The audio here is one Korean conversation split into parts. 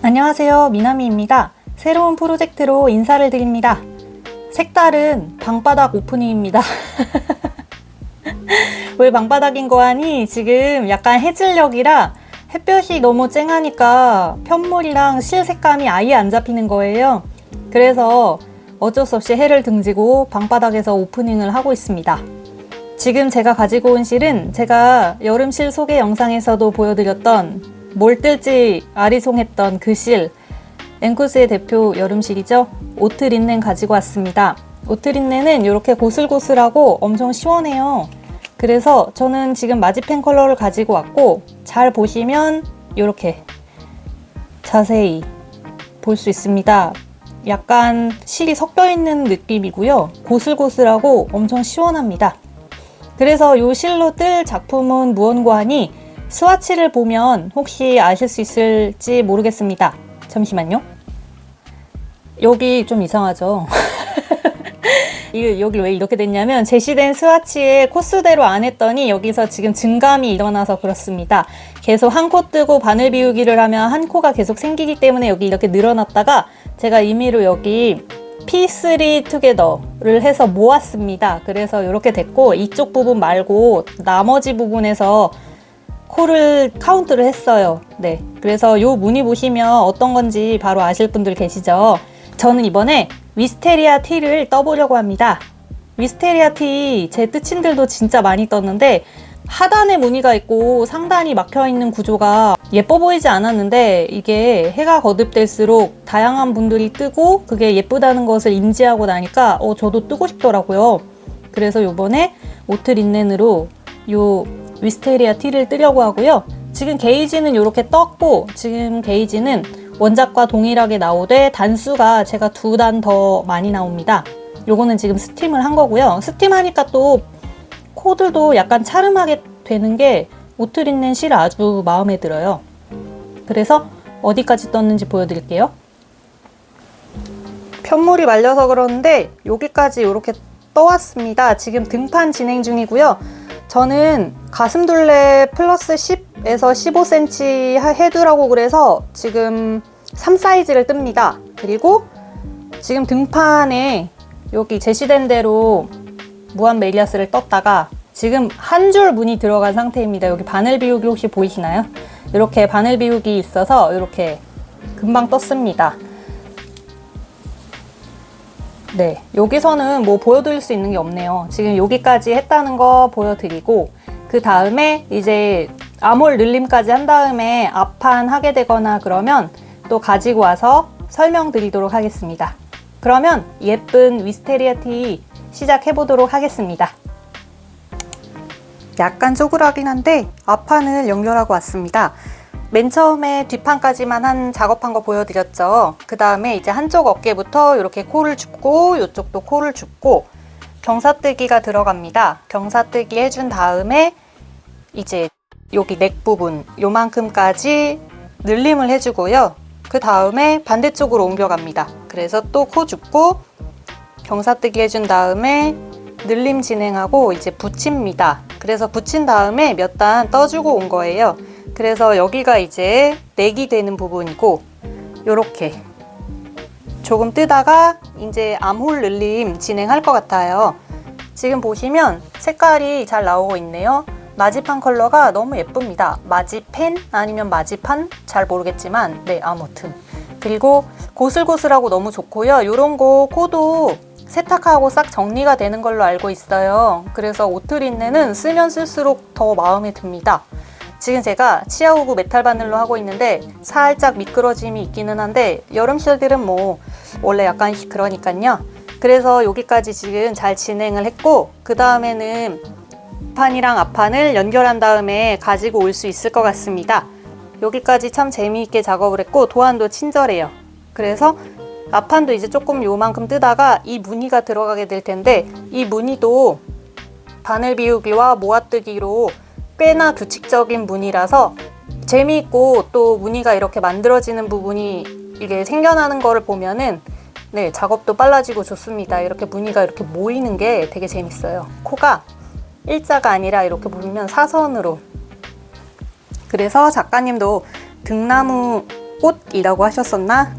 안녕하세요, 미나미입니다. 새로운 프로젝트로 인사를 드립니다. 색다른 방바닥 오프닝입니다. 왜 방바닥인 거 하니? 지금 약간 해질녘이라 햇볕이 너무 쨍하니까 편물이랑 실 색감이 아예 안 잡히는 거예요. 그래서 어쩔 수 없이 해를 등지고 방바닥에서 오프닝을 하고 있습니다. 지금 제가 가지고 온 실은 제가 여름실 소개 영상에서도 보여드렸던 뭘 뜰지 아리송했던 그 실, 앵쿠스의 대표 여름실이죠. 오트린넨 가지고 왔습니다. 오트린넨은 이렇게 고슬고슬하고 엄청 시원해요. 그래서 저는 지금 마지펜 컬러를 가지고 왔고, 잘 보시면 이렇게 자세히 볼 수 있습니다. 약간 실이 섞여 있는 느낌이고요. 고슬고슬하고 엄청 시원합니다. 그래서 이 실로 뜰 작품은 무언고 하니 스와치를 보면 혹시 아실 수 있을지 모르겠습니다. 잠시만요. 여기 좀 이상하죠? 여기 왜 이렇게 됐냐면 제시된 스와치에 코스대로 안 했더니 여기서 지금 증감이 일어나서 그렇습니다. 계속 한 코 뜨고 바늘 비우기를 하면 한 코가 계속 생기기 때문에 여기 이렇게 늘어났다가 제가 임의로 여기 P3 투게더를 해서 모았습니다. 그래서 이렇게 됐고, 이쪽 부분 말고 나머지 부분에서 코를 카운트를 했어요. 네, 그래서 요 무늬 보시면 어떤 건지 바로 아실 분들 계시죠? 저는 이번에 위스테리아 T를 떠보려고 합니다. 위스테리아 T 제 뜯친들도 진짜 많이 떴는데 하단에 무늬가 있고 상단이 막혀있는 구조가 예뻐 보이지 않았는데, 이게 해가 거듭될수록 다양한 분들이 뜨고 그게 예쁘다는 것을 인지하고 나니까 저도 뜨고 싶더라고요. 그래서 요번에 오트린넨으로 요 위스테리아 T를 뜨려고 하고요. 지금 게이지는 이렇게 떴고, 지금 게이지는 원작과 동일하게 나오되 단수가 제가 2단 더 많이 나옵니다. 요거는 지금 스팀을 한 거고요. 스팀하니까 또 코들도 약간 차름하게 되는 게 오트린넨 실 아주 마음에 들어요. 그래서 어디까지 떴는지 보여드릴게요. 편물이 말려서 그러는데 여기까지 이렇게 떠왔습니다. 지금 등판 진행 중이고요. 저는 가슴둘레 플러스 10에서 15cm 해두라고 그래서 지금 3 사이즈를 뜹니다. 그리고 지금 등판에 여기 제시된 대로 무한 메리아스를 떴다가 지금 한 줄 무늬 들어간 상태입니다. 여기 바늘 비우기 혹시 보이시나요? 이렇게 바늘 비우기 있어서 이렇게 금방 떴습니다. 네, 여기서는 뭐 보여드릴 수 있는 게 없네요. 지금 여기까지 했다는 거 보여드리고, 그 다음에 이제 아몰 늘림까지 한 다음에 앞판 하게 되거나 그러면 또 가지고 와서 설명드리도록 하겠습니다. 그러면 예쁜 위스테리아 T 시작해 보도록 하겠습니다. 약간 쪼그라긴 한데 앞판을 연결하고 왔습니다. 맨 처음에 뒷판까지만 한 작업한 거 보여드렸죠. 그 다음에 이제 한쪽 어깨부터 이렇게 코를 줍고 이쪽도 코를 줍고 경사뜨기가 들어갑니다. 경사뜨기 해준 다음에 이제 여기 넥 부분 요만큼까지 늘림을 해주고요. 그 다음에 반대쪽으로 옮겨갑니다. 그래서 또 코 줍고 경사뜨기 해준 다음에 늘림 진행하고 이제 붙입니다. 그래서 붙인 다음에 몇 단 떠주고 온 거예요. 그래서 여기가 이제 넥이 되는 부분이고, 요렇게 조금 뜨다가 이제 암홀 늘림 진행할 것 같아요. 지금 보시면 색깔이 잘 나오고 있네요. 마지판 컬러가 너무 예쁩니다. 마지펜 아니면 마지판 잘 모르겠지만 네, 아무튼 그리고 고슬고슬하고 너무 좋고요. 요런 거 코도 세탁하고 싹 정리가 되는 걸로 알고 있어요. 그래서 오트린넨은 쓰면 쓸수록 더 마음에 듭니다. 지금 제가 치아우구 메탈 바늘로 하고 있는데 살짝 미끄러짐이 있기는 한데 여름실들은 뭐 원래 약간 그러니까요. 그래서 여기까지 지금 잘 진행을 했고, 그 다음에는 판이랑 앞판을 연결한 다음에 가지고 올 수 있을 것 같습니다. 여기까지 참 재미있게 작업을 했고 도안도 친절해요. 그래서 앞판도 이제 조금 요만큼 뜨다가 이 무늬가 들어가게 될 텐데, 이 무늬도 바늘 비우기와 모아뜨기로 꽤나 규칙적인 무늬라서 재미있고, 또 무늬가 이렇게 만들어지는 부분이 이게 생겨나는 거를 보면은 네, 작업도 빨라지고 좋습니다. 이렇게 무늬가 이렇게 모이는 게 되게 재밌어요. 코가 일자가 아니라 이렇게 보면 사선으로. 그래서 작가님도 등나무 꽃이라고 하셨었나?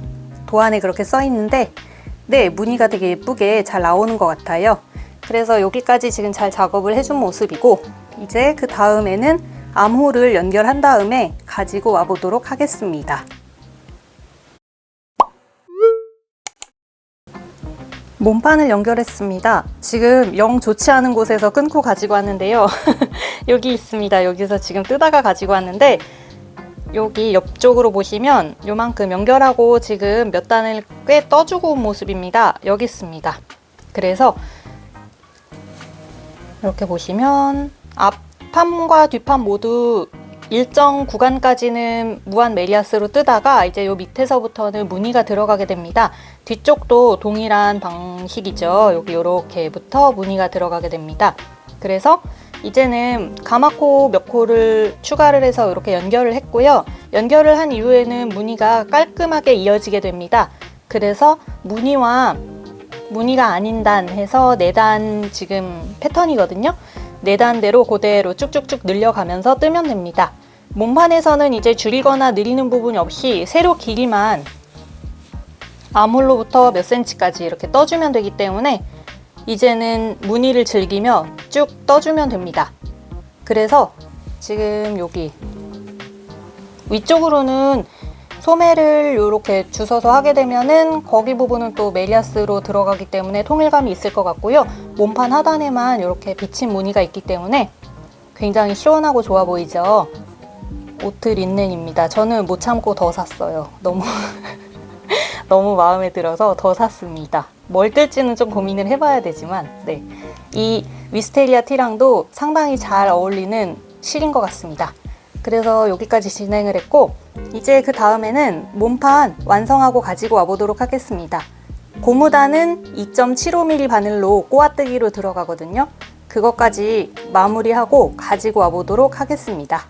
도안에 그렇게 써 있는데 네, 무늬가 되게 예쁘게 잘 나오는 것 같아요. 그래서 여기까지 지금 잘 작업을 해준 모습이고, 이제 그 다음에는 암홀을 연결한 다음에 가지고 와 보도록 하겠습니다. 몸판을 연결했습니다. 지금 영 좋지 않은 곳에서 끊고 가지고 왔는데요. 여기 있습니다. 여기서 지금 뜯다가 가지고 왔는데, 여기 옆쪽으로 보시면 요만큼 연결하고 지금 몇 단을 꽤 떠주고 온 모습입니다. 여기 있습니다. 그래서 이렇게 보시면 앞판과 뒷판 모두 일정 구간까지는 무한 메리아스로 뜨다가 이제 요 밑에서부터는 무늬가 들어가게 됩니다. 뒤쪽도 동일한 방식이죠. 여기 요렇게부터 무늬가 들어가게 됩니다. 그래서 이제는 가마코 몇 코를 추가를 해서 이렇게 연결을 했고요. 연결을 한 이후에는 무늬가 깔끔하게 이어지게 됩니다. 그래서 무늬와 무늬가 아닌 단 해서 4단 지금 패턴이거든요. 4단대로 그대로 쭉쭉쭉 늘려가면서 뜨면 됩니다. 몸판에서는 이제 줄이거나 늘리는 부분이 없이 세로 길이만 암홀로부터 몇 센치까지 이렇게 떠주면 되기 때문에 이제는 무늬를 즐기며 쭉 떠주면 됩니다. 그래서 지금 여기 위쪽으로는 소매를 이렇게 주워서 하게 되면은 거기 부분은 또 메리아스로 들어가기 때문에 통일감이 있을 것 같고요. 몸판 하단에만 이렇게 비친 무늬가 있기 때문에 굉장히 시원하고 좋아 보이죠. 오트 린넨입니다. 저는 못 참고 더 샀어요. 너무 마음에 들어서 더 샀습니다. 뭘 뜰지는 좀 고민을 해봐야 되지만 네, 이 위스테리아 티랑도 상당히 잘 어울리는 실인 것 같습니다. 그래서 여기까지 진행을 했고 이제 그 다음에는 몸판 완성하고 가지고 와보도록 하겠습니다. 고무단은 2.75mm 바늘로 꼬아뜨기로 들어가거든요. 그것까지 마무리하고 가지고 와보도록 하겠습니다.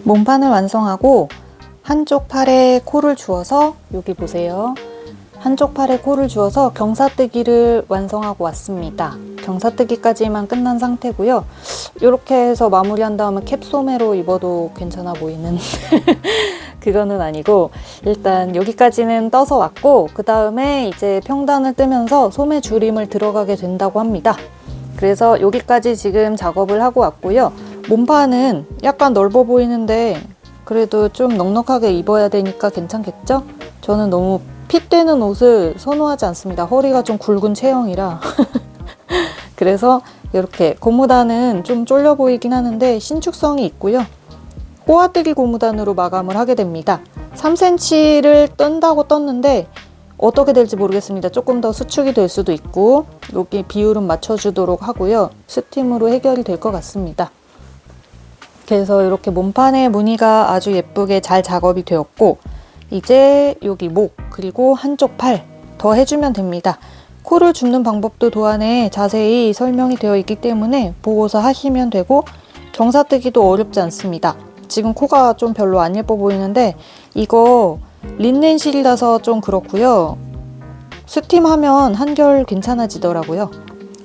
몸판을 완성하고 한쪽 팔에 코를 주어서 여기 보세요. 한쪽 팔에 코를 주어서 경사뜨기를 완성하고 왔습니다. 경사뜨기까지만 끝난 상태고요. 이렇게 해서 마무리한 다음에 캡소매로 입어도 괜찮아 보이는 그거는 아니고 일단 여기까지는 떠서 왔고 그 다음에 이제 평단을 뜨면서 소매 줄임을 들어가게 된다고 합니다. 그래서 여기까지 지금 작업을 하고 왔고요. 몸판은 약간 넓어 보이는데 그래도 좀 넉넉하게 입어야 되니까 괜찮겠죠? 저는 너무 핏되는 옷을 선호하지 않습니다. 허리가 좀 굵은 체형이라 그래서 이렇게 고무단은 좀 쫄려 보이긴 하는데 신축성이 있고요. 꼬아뜨기 고무단으로 마감을 하게 됩니다. 3cm를 뜬다고 떴는데 어떻게 될지 모르겠습니다. 조금 더 수축이 될 수도 있고 여기 비율은 맞춰주도록 하고요. 스팀으로 해결이 될 것 같습니다. 그래서 이렇게 몸판의 무늬가 아주 예쁘게 잘 작업이 되었고 이제 여기 목 그리고 한쪽 팔 더 해주면 됩니다. 코를 줍는 방법도 도안에 자세히 설명이 되어 있기 때문에 보고서 하시면 되고 경사뜨기도 어렵지 않습니다. 지금 코가 좀 별로 안 예뻐 보이는데 이거 린넨 실이라서 좀 그렇고요. 스팀하면 한결 괜찮아지더라고요.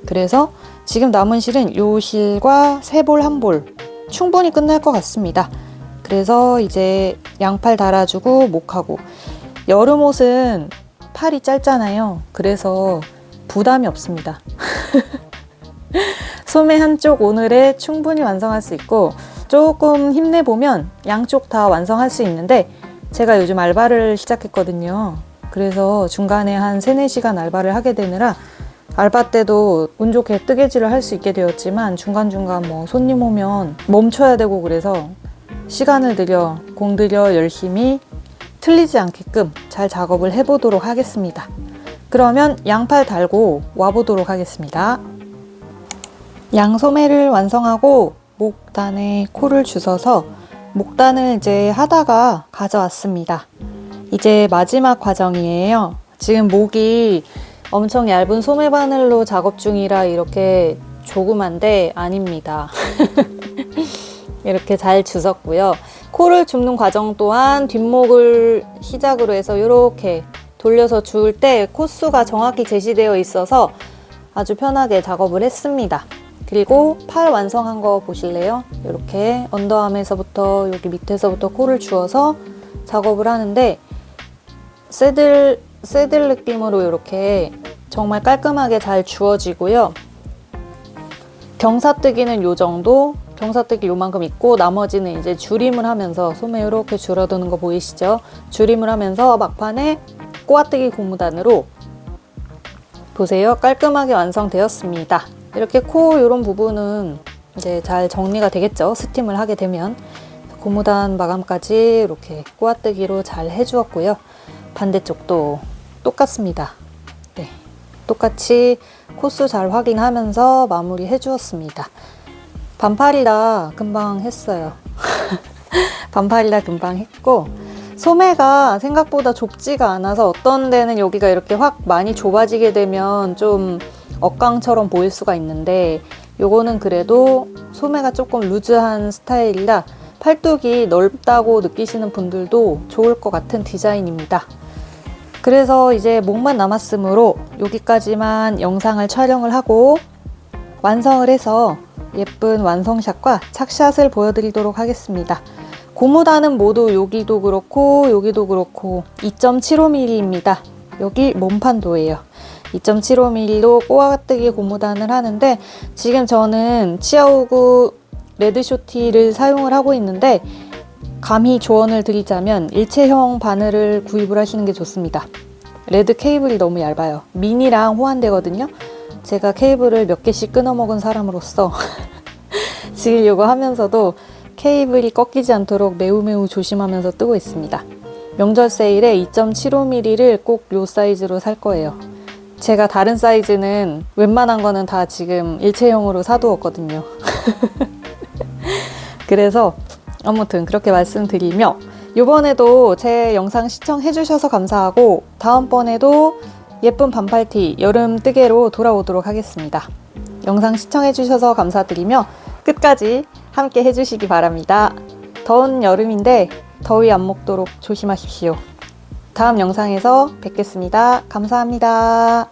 그래서 지금 남은 실은 요 실과 세 볼 한 볼 충분히 끝날 것 같습니다. 그래서 이제 양팔 달아주고 목하고 여름 옷은 팔이 짧잖아요. 그래서 부담이 없습니다. 소매 한쪽 오늘에 충분히 완성할 수 있고 조금 힘내보면 양쪽 다 완성할 수 있는데 제가 요즘 알바를 시작했거든요. 그래서 중간에 한 3-4시간 알바를 하게 되느라 알바 때도 운 좋게 뜨개질을 할 수 있게 되었지만 중간중간 뭐 손님 오면 멈춰야 되고 그래서 시간을 들여 공들여 열심히 틀리지 않게끔 잘 작업을 해보도록 하겠습니다. 그러면 양팔 달고 와보도록 하겠습니다. 양소매를 완성하고 목단에 코를 주워서 목단을 이제 하다가 가져왔습니다. 이제 마지막 과정이에요. 지금 목이 엄청 얇은 소매바늘로 작업 중이라 이렇게 조그만데 아닙니다. 이렇게 잘 주웠고요. 코를 줍는 과정 또한 뒷목을 시작으로 해서 이렇게 돌려서 주울 때 코수가 정확히 제시되어 있어서 아주 편하게 작업을 했습니다. 그리고 팔 완성한 거 보실래요? 이렇게 언더암에서부터 여기 밑에서부터 코를 주워서 작업을 하는데 새들 느낌으로 이렇게 정말 깔끔하게 잘 주워지고요. 경사뜨기는 요 정도, 경사뜨기 요만큼 있고 나머지는 이제 줄임을 하면서 소매 이렇게 줄어드는 거 보이시죠? 줄임을 하면서 막판에 꼬아뜨기 고무단으로 보세요. 깔끔하게 완성되었습니다. 이렇게 코 이런 부분은 이제 잘 정리가 되겠죠. 스팀을 하게 되면. 고무단 마감까지 이렇게 꼬아뜨기로 잘 해주었고요. 반대쪽도 똑같습니다. 네, 똑같이 코수 잘 확인하면서 마무리 해주었습니다. 반팔이라 금방 했어요. 반팔이라 금방 했고 소매가 생각보다 좁지가 않아서 어떤 데는 여기가 이렇게 확 많이 좁아지게 되면 좀 억강처럼 보일 수가 있는데 요거는 그래도 소매가 조금 루즈한 스타일이라 팔뚝이 넓다고 느끼시는 분들도 좋을 것 같은 디자인입니다. 그래서 이제 목만 남았으므로 여기까지만 영상을 촬영을 하고 완성을 해서 예쁜 완성샷과 착샷을 보여드리도록 하겠습니다. 고무단은 모두 여기도 그렇고 여기도 그렇고 2.75mm입니다. 여기 몸판도예요. 2.75mm로 꼬아뜨기 고무단을 하는데 지금 저는 치아오구 레드쇼티를 사용을 하고 있는데 감히 조언을 드리자면 일체형 바늘을 구입을 하시는 게 좋습니다. 레드 케이블이 너무 얇아요. 미니랑 호환되거든요. 제가 케이블을 몇 개씩 끊어 먹은 사람으로서 지금 이거 하면서도 케이블이 꺾이지 않도록 매우 조심하면서 뜨고 있습니다. 명절 세일에 2.75mm를 꼭 요 사이즈로 살 거예요. 제가 다른 사이즈는 웬만한 거는 다 지금 일체형으로 사두었거든요. 그래서 아무튼 그렇게 말씀드리며 이번에도 제 영상 시청해 주셔서 감사하고 다음번에도 예쁜 반팔티 여름 뜨개로 돌아오도록 하겠습니다. 영상 시청해 주셔서 감사드리며 끝까지 함께 해주시기 바랍니다. 더운 여름인데 더위 안 먹도록 조심하십시오. 다음 영상에서 뵙겠습니다. 감사합니다.